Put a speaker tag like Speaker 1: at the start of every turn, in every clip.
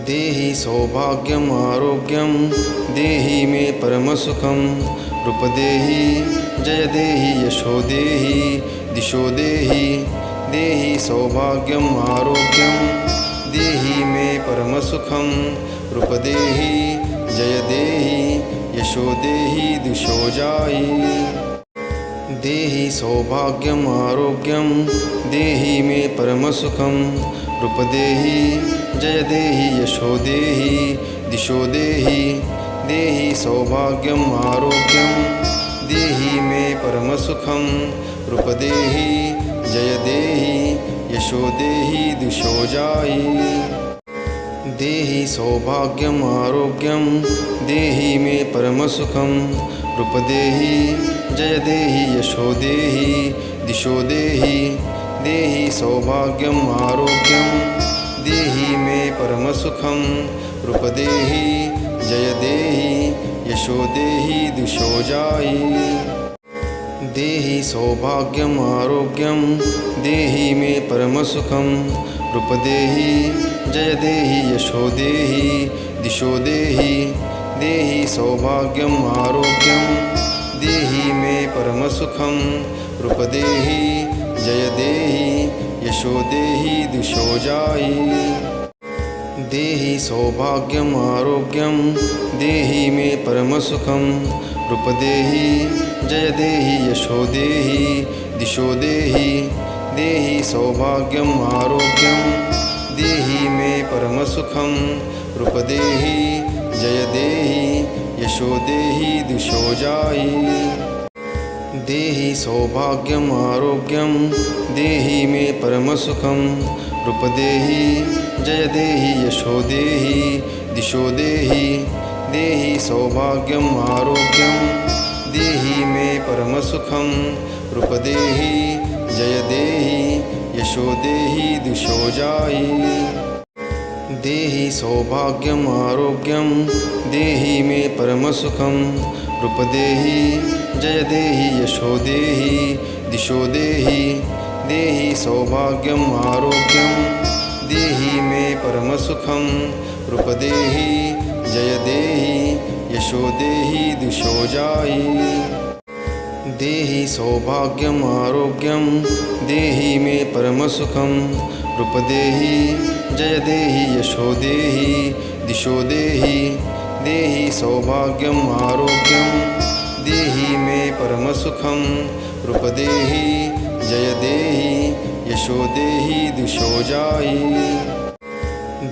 Speaker 1: देहि सौभाग्यम आरोग्यम देहि मे परमसुखम रूपदेहि जय देहि यशो देहि दिशो देहि देहि सौभाग्यम आरोग्यम देहि मे परमसुखम रूपदेहि जय देहि यशो देहि दिशो जाहि देहि सौभाग्यम आरोग्यम देहि मे परमसुखम रूपदेहि जय देहि यशो देहि दिशो देहि देहि सौभाग्यम आरोग्यम देहि मे परमसुखम रूपदेहि जय देहि यशो देहि दिशो जाहि देहि सौभाग्यम आरोग्यम देहि मे परमसुखम रूपदेहि जय देहि यशो देहि दिशो देहि देहि सौभाग्यम आरोग्यम देहि मे परमसुखम रूपदेहि जय देहि यशो देहि दिशो जाहि देहि सौभाग्यम आरोग्यम देहि मे परमसुखम रूपदेहि जय देहि यशो देहि दिशो देहि देहि सौभाग्यम आरोग्यम देहि मे परमसुखम रूपदेहि जय देहि यशो देहि दिशो जाहि देहि सौभाग्यम आरोग्यम देहि मे परमसुखम रूपदेहि जय देहि यशो देहि दिशो देहि देहि सौभाग्यम आरोग्यम देहि मे परमसुखम रूपदेहि जय देहि यशो देहि दिशो जाहि देहि सौभाग्यम आरोग्यम देहि मे परमसुखम रूपदेहि जय देहि यशो देहि दिशो देहि देहि सौभाग्यम आरोग्यम देहि मे परमसुखम रूपदेहि जय देहि यशो देहि दिशो जाहि देहि सौभाग्यम आरोग्यम देहि मे परमसुखम रूपदेहि जय देहि यशो देहि दिशो देहि देहि सौभाग्यम आरोग्यम देहि मे परमसुखम रूपदेहि जय देहि यशो देहि दिशो जाहि देहि सौभाग्यम आरोग्यम देहि मे परमसुखम रूपदेहि जय देहि यशो देहि दिशो देहि देहि सौभाग्यम आरोग्यम देहि मे परमसुखम रूपदेहि जय देहि यशो देहि दिशो जाहि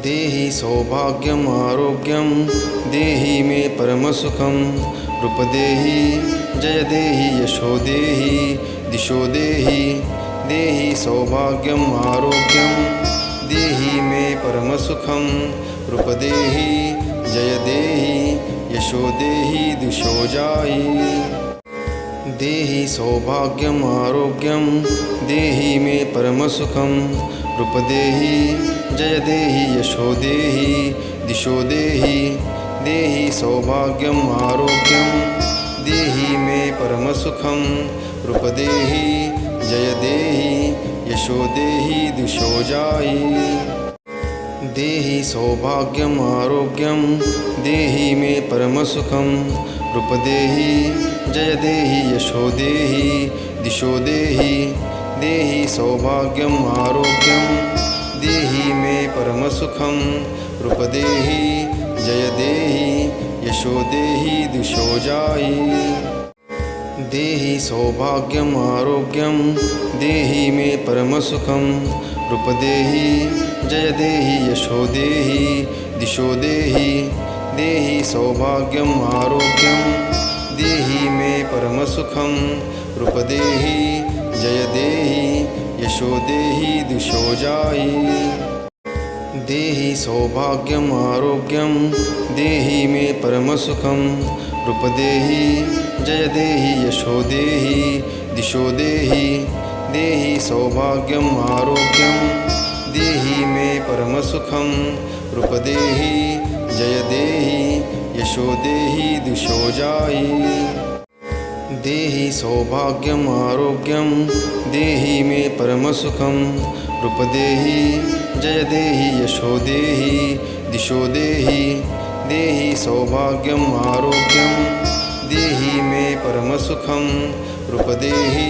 Speaker 1: देहि सौभाग्यम आरोग्यम देहि मे परमसुखम रूपदेहि जय देहि यशो देहि दिशो देहि देहि सौभाग्यम आरोग्यम देहि मे परमसुखम रूपदेहि जय देहि यशो देहि दिशो जाहि देहि सौभाग्यम आरोग्यम देहि मे परमसुखम रूपदेहि जय देहि यशो देहि दिशो देहि देहि सौभाग्यम आरोग्यम देहि मे परमसुखम रूपदेहि जय देहि यशो देहि दिशो जाहि देहि सौभाग्यम आरोग्यम देहि मे परमसुखम रूपदेहि जय देहि यशो देहि दिशो देहि देहि सौभाग्यम आरोग्यम देहि मे परमसुखम रूपदेहि जय देहि यशो देहि दिशो जाहि देहि सौभाग्यम आरोग्यम देहि मे परमसुखम रूपदेहि जय देहि यशो देहि दिशो देहि देहि सौभाग्यम आरोग्यम देहि मे परमसुखम रूपदेहि जय देहि यशो देहि दिशो जाहि देहि सौभाग्यम आरोग्यम देहि मे परमसुखम रूपदेहि जय देहि यशो देहि दिशो देहि देहि सौभाग्यम आरोग्यम देहि मे परमसुखम रूपदेहि जय देहि यशो देहि दिशो जाहि देहि सौभाग्यम आरोग्यम देहि मे परमसुखम रूपदेहि जय देहि यशो देहि दिशो देहि देहि सौभाग्यम आरोग्यम देहि मे परमसुखम रूपदेहि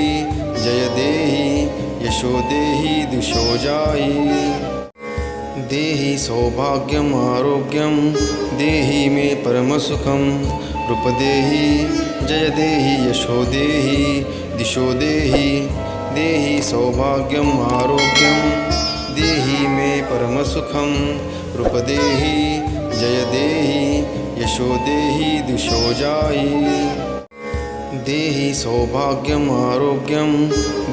Speaker 1: जय देहि यशो देहि दिशो जायि देहि सौभाग्यम आरोग्यम देहि मे परमसुखम रूपदेहि जय देहि यशो देहि दिशो देहि देहि सौभाग्यम आरोग्यम देहि मे परमसुखम रूपदेहि जय देहि यशो देहि दिशो जायि देहि सौभाग्यम आरोग्यम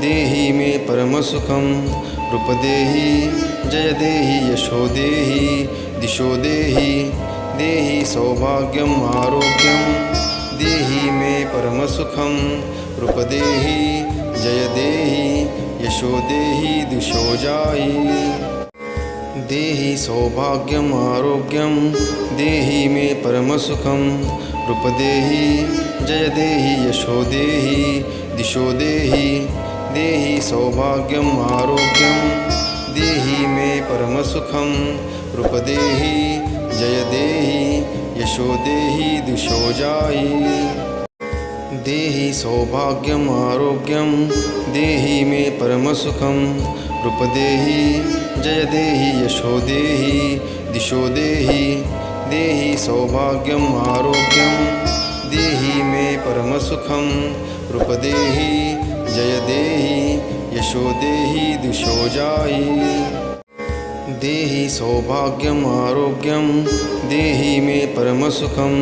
Speaker 1: देहि मे परमसुखम रूपदेहि जय देहि यशो देहि दिशो देहि देहि सौभाग्यम आरोग्यम देहि मे परमसुखम रूपदेहि जय देहि यशो देहि दिशो जायि देहि सौभाग्यम आरोग्यम देहि मे परमसुखम रूपदेहि जय देहि यशो देहि दिशो देहि देहि सौभाग्यम आरोग्यम देहि मे परमसुखम रूपदेहि जय देहि यशो देहि दिशो जायि देहि सौभाग्यम आरोग्यम देहि मे परमसुखम रूपदेहि जय देहि यशो देहि दिशो देहि देहि सौभाग्यम आरोग्यम देहि मे परमसुखम रूपदेहि जय देहि यशो देहि दिशो जायि देहि सौभाग्यम आरोग्यम देहि मे परमसुखम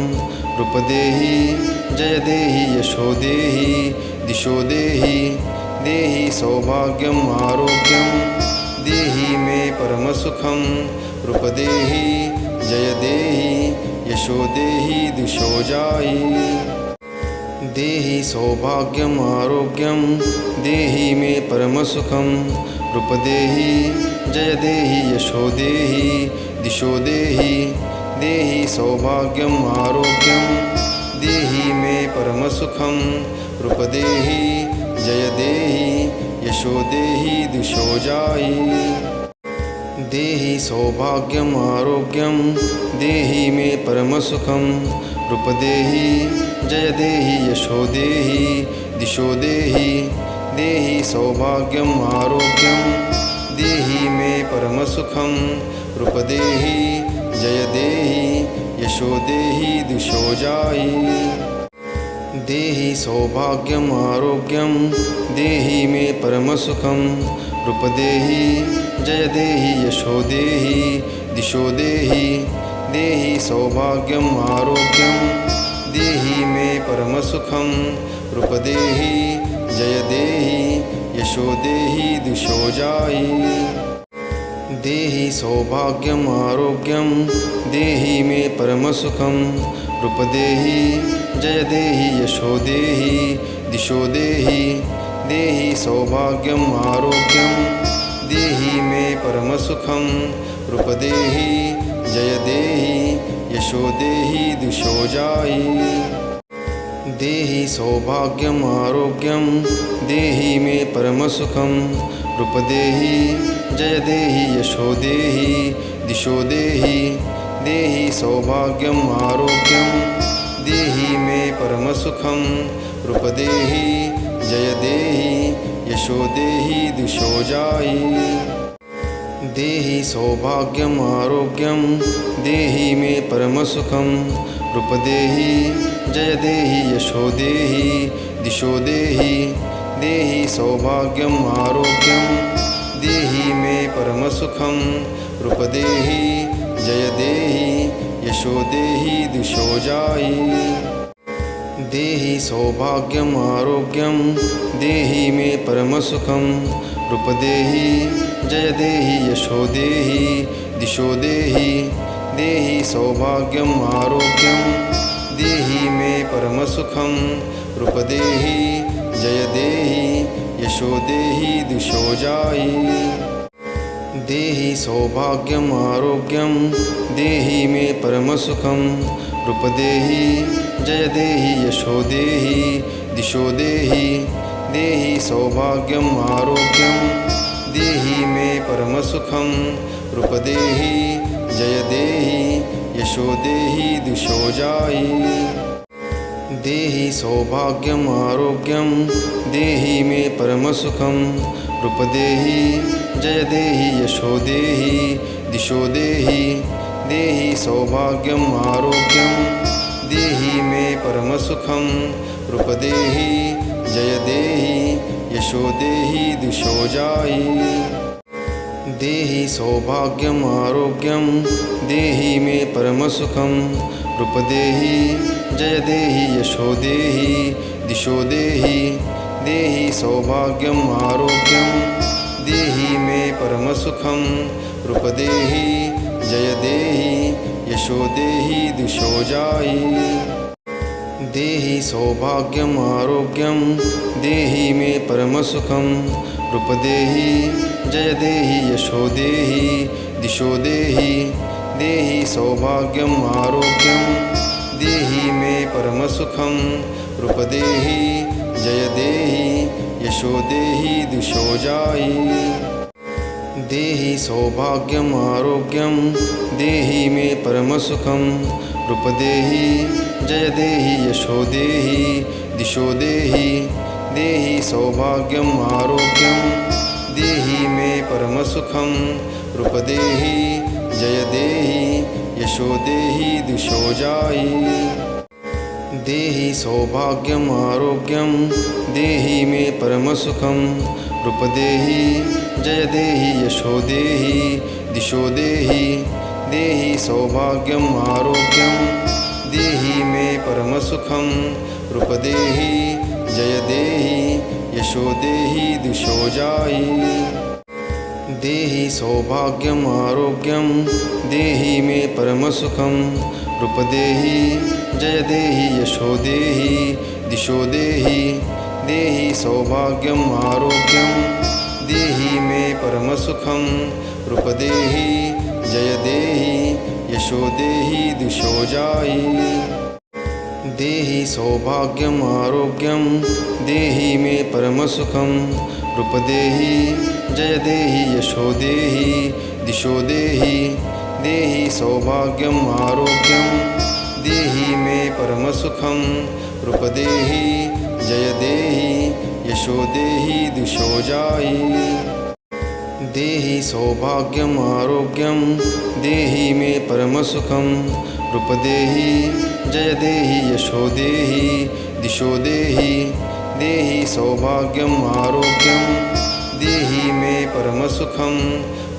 Speaker 1: रूपदेहि जय देहि यशो देहि दिशो देहि देहि सौभाग्यम आरोग्यम देहि मे परमसुखम रूपदेहि जय देहि यशो देहि दिशो जायि देहि सौभाग्यम आरोग्यम देहि मे परमसुखम रूपदेहि जय देहि यशो देहि दिशो देहि देहि सौभाग्यम आरोग्यम देहि मे परमसुखम रूपदेहि जय देहि यशो देहि दिशो जायि देहि सौभाग्यम आरोग्यम देहि मे परमसुखम रूपदेहि जय देहि यशो देहि दिशो देहि देहि सौभाग्यम आरोग्यम देहि मे परमसुखम रूपदेहि जय देहि यशो देहि दिशो जायि देहि सौभाग्यम आरोग्यम देहि मे परमसुखम रूपदेहि जय देहि यशो देहि दिशो देहि देहि सौभाग्यम आरोग्यम देहि मे परमसुखम रूपदेहि जय देहि यशो देहि दिशो जायि देहि सौभाग्यम आरोग्यम देहि मे परमसुखम रूपदेहि जय देहि यशो देहि दिशो देहि देहि सौभाग्यम आरोग्यम देहि मे परमसुखम रूपदेहि जय देहि यशो देहि दिशो जायि देहि सौभाग्यम आरोग्यम देहि मे परमसुखम रूपदेहि जय देहि यशो देहि दिशो देहि देहि सौभाग्यम आरोग्यम देहि मे परमसुखम रूपदेहि जय देहि यशो देहि दिशो जायि देहि सौभाग्यम आरोग्यम देहि मे परमसुखम रूपदेहि जय देहि यशो देहि दिशो देहि देहि सौभाग्यम आरोग्यम देहि मे परमसुखम रूपदेहि जय देहि यशो देहि दिशो जायि देहि सौभाग्यम आरोग्यम देहि मे परमसुखम रूपदेहि जय देहि यशो देहि दिशो देहि देहि सौभाग्यम आरोग्यम देहि मे परमसुखम रूपदेहि जय देहि यशो देहि दिशो जायि देहि सौभाग्यम आरोग्यम देहि मे परमसुखम रूपदेहि जय देहि यशो देहि दिशो देहि देहि सौभाग्यम आरोग्यम देहि मे परमसुखम रूपदेहि जय देहि यशो देहि दिशो जायि। देहि सौभाग्यम आरोग्यम देहि मे परमसुखम। रूप देहि जय देहि यशो देहि दिशो देहि। देहि सौभाग्यम आरोग्यम देहि मे परमसुखम। रूप देहि जय देहि यशो देहि दिशो जायि। देहि सौभाग्यम आरोग्यम देहि मे परमसुखम। रूप देहि जय देहि यशो देहि दिशो देहि। देहि सौभाग्यम आरोग्यम देहि मे परमसुखम। रूप देहि जय देहि यशो देहि दिशो जायि। देहि सौभाग्यम आरोग्यम देहि मे परमसुखम। रूप देहि जय देहि यशो देहि दिशो देहि। देहि सौभाग्यम आरोग्यम देहि मे परमसुखम। रूप देहि जय देहि यशो देहि दिशो जायि। देहि सौभाग्यम आरोग्यम देहि मे परमसुखम। रूप देहि जय देहि यशो देहि दिशो देहि। देहि सौभाग्यम आरोग्यम देहि मे परमसुखम। रूप देहि जय देहि यशो देहि दिशो जायि। देहि सौभाग्यम आरोग्यम देहि मे परमसुखम। रूप देहि जय देहि यशो देहि दिशो देहि। देहि सौभाग्यम आरोग्यम देहि मे परमसुखम। रूप देहि जय देहि यशो देहि दिशो जायि। देहि सौभाग्यम आरोग्यम देहि मे परमसुखम। रूप देहि जय देहि यशो देहि दिशो देहि। देहि सौभाग्यम आरोग्यम देहि मे परमसुखम। रूप देहि जय देहि यशो देहि दिशो जायि। देहि सौभाग्यम आरोग्यम देहि मे परमसुखम। रूप देहि जय देहि यशो देहि दिशो देहि। देहि सौभाग्यम आरोग्यम देहि मे परमसुखम। रूप देहि जय देहि यशो देहि दिशो जायि। देहि सौभाग्यम आरोग्यम देहि मे परमसुखम। रूप देहि जय देहि यशो देहि दिशो देहि। देहि सौभाग्यम आरोग्यम देहि मे परमसुखम।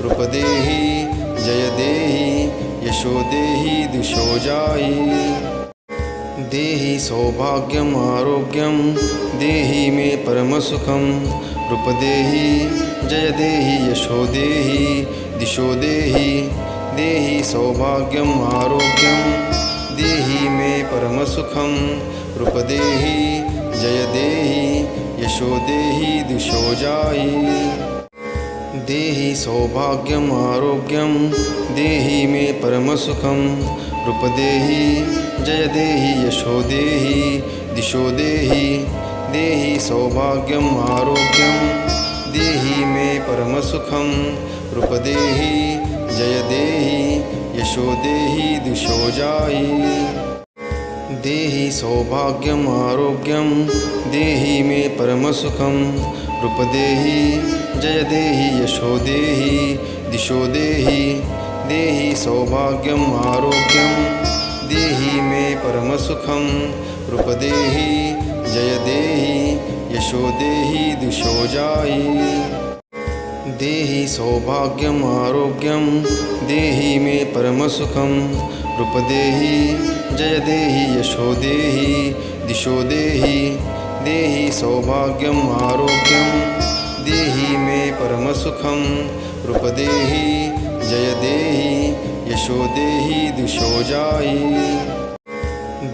Speaker 1: रूप देहि जय देहि यशो देहि दिशो जायि। देहि सौभाग्यम आरोग्यम देहि मे परमसुखम। रूप देहि जय देहि यशो देहि दिशो देहि। देहि सौभाग्यम आरोग्यम देहि मे परमसुखम। रूप देहि जय देहि यशो देहि दिशो जायि। देहि सौभाग्यम आरोग्यम देहि मे परमसुखम। रूप देहि जय देहि यशो देहि दिशो देहि। देहि सौभाग्यम आरोग्यम देहि मे परमसुखम। रूप देहि जय देहि यशो देहि दिशो जायि। देहि सौभाग्यम आरोग्यम देहि मे परमसुखम। रूप देहि जय देहि यशो देहि दिशो देहि। देहि सौभाग्यम आरोग्यम देहि मे परमसुखम। रूप देहि जय देहि यशो देहि दिशो जायि। देहि सौभाग्यम आरोग्यम देहि मे परमसुखम। रूप देहि जय देहि यशो देहि दिशो देहि। देहि सौभाग्यम आरोग्यम देहि मे परमसुखम। रूप देहि जय देहि यशो देहि दिशो जायि।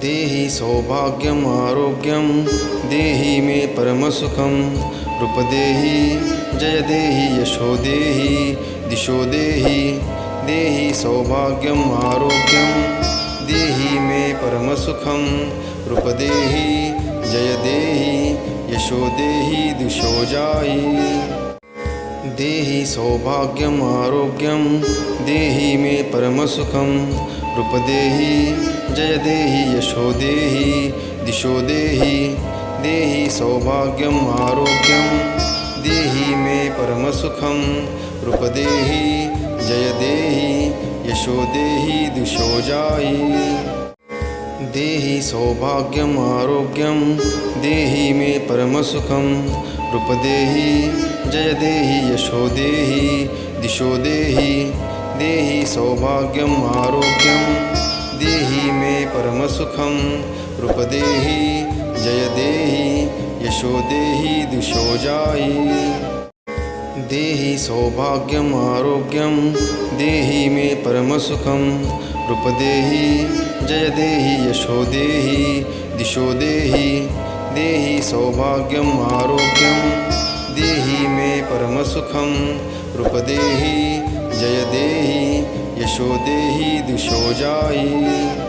Speaker 1: देहि सौभाग्यम आरोग्यम देहि मे परमसुखम। रूप देहि जय देहि यशो देहि दिशो देहि। देहि सौभाग्यम आरोग्यम देहि मे परमसुखम। रूप देहि जय देहि यशो देहि दिशो जायि। देहि सौभाग्यम आरोग्यम देहि मे परमसुखम रूपदेहि जय देहि यशो देहि दिशो देहि देहि सौभाग्यम आरोग्यम देहि मे परमसुखम रूपदेहि जय देहि यशो देहि दिशो जाहि देहि सौभाग्यम आरोग्यम देहि मे परमसुखम रूपदेहि जय देहि यशो देहि दिशो देहि देहि सौभाग्यम आरोग्यम देहि मे परमसुखम रूपदेहि जय देहि यशो देहि दिशो जाहि देहि सौभाग्यम आरोग्यम देहि मे परमसुखम रूपदेहि जय देहि यशो देहि दिशो देहि देहि सौभाग्यम आरोग्यम देहि मे परमसुखम रूपदेहि जय देहि यशो देहि दिशो जाहि।